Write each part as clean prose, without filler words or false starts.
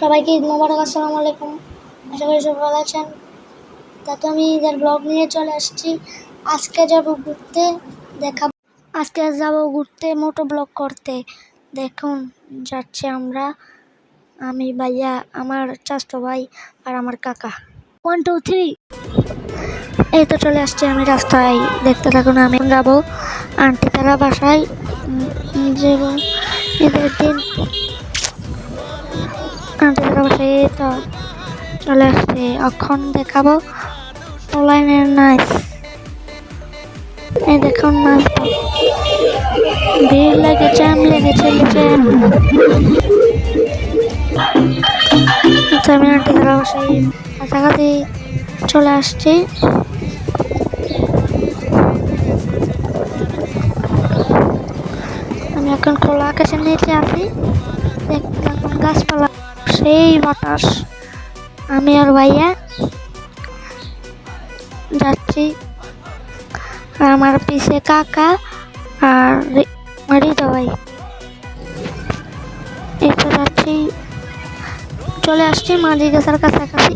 সবাইকে ঈদ মোবারক, আসসালামু আলাইকুম। আশা করি সবাই ভালো আছেন। তাতে আমি ঈদের ব্লগ নিয়ে চলে আসছি। আজকে যাব ঘুরতে মোটো ব্লগ করতে। দেখুন যাচ্ছি আমি, ভাইয়া, আমার চাচতো ভাই আর আমার কাকা। 1 2 3 এই তো চলে আসছি আমি রাস্তায়। দেখতে থাকুন। আমি যাবো আন্টি তারা বাসায়। ঈদের দিন আন্টি তারা বাসায় তো চলে আসছে। এখন দেখাবো অনলাইনের নাচ। এই দেখুন নাচ, ভিড় লেগেছে, আমি আন্টি তারা বাসায় কাছাকাছি চলে আসছি। আমি এখন খোলা আকাশের নিচে আছি। দেখুন গাছপালা, সেই বাতাস। আমি আর ভাইয়া যাচ্ছি, আমার পিছে কাকা আর রিতা ভাই। এই তো যাচ্ছি, চলে আসছি মাঝি গাছের কাছাকাছি।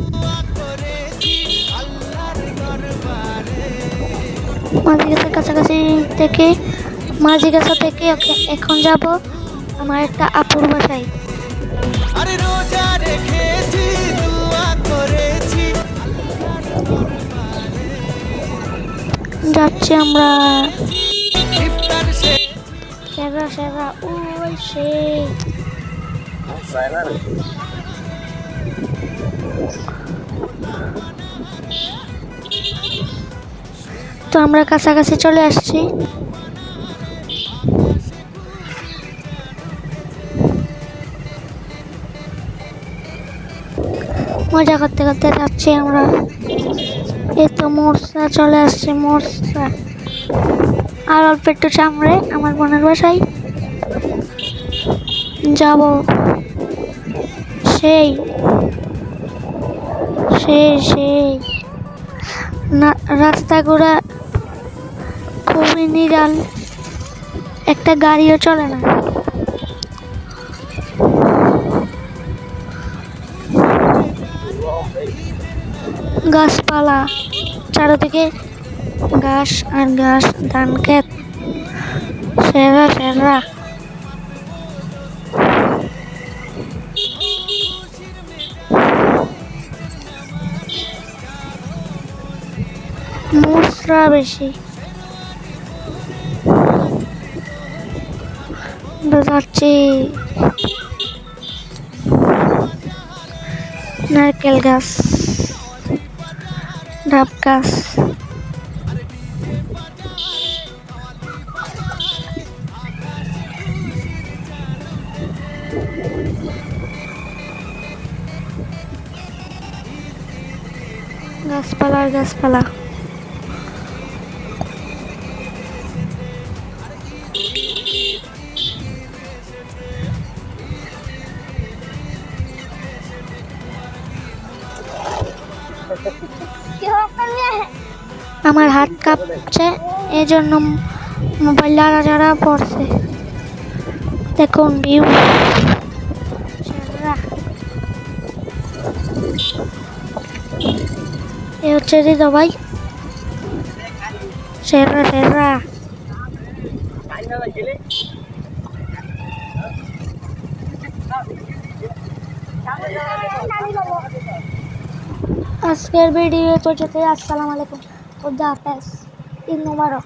মাঝি গাছা থেকে এখন যাব আমার একটা আপুর বাসায়। যাচ্ছি আমরা সেরা ওই সেই। তো আমরা কাছাকাছি চলে আসছি। মজা করতে করতে যাচ্ছি আমরা। এই তো মোরসা চলে আসছে, মোরসা। আর অল্প একটু সামনে আমার বোনের বাসায় যাব। সেই না, রাস্তাগুলো খুবই নিরাল, একটা গাড়িও চলে না। গাছপালা চারিদিকে, ঘাস আর ঘাস, ধান ক্ষেত, সেরা মশরা বেশি। যাচ্ছি নারকেল গাছ, ডাব গাছ, গাছপালা। আমার হাত কাঁপছে, এই জন্য মোবাইল যারা পড়ছে। দেখুন ভিউ, এ হচ্ছে রিদা ভাই, সেরা। আজকের ভিডিও পর্যন্ত। আসসালামু আলাইকুম, খুদা হাফেজ, ঈদ মোবারক।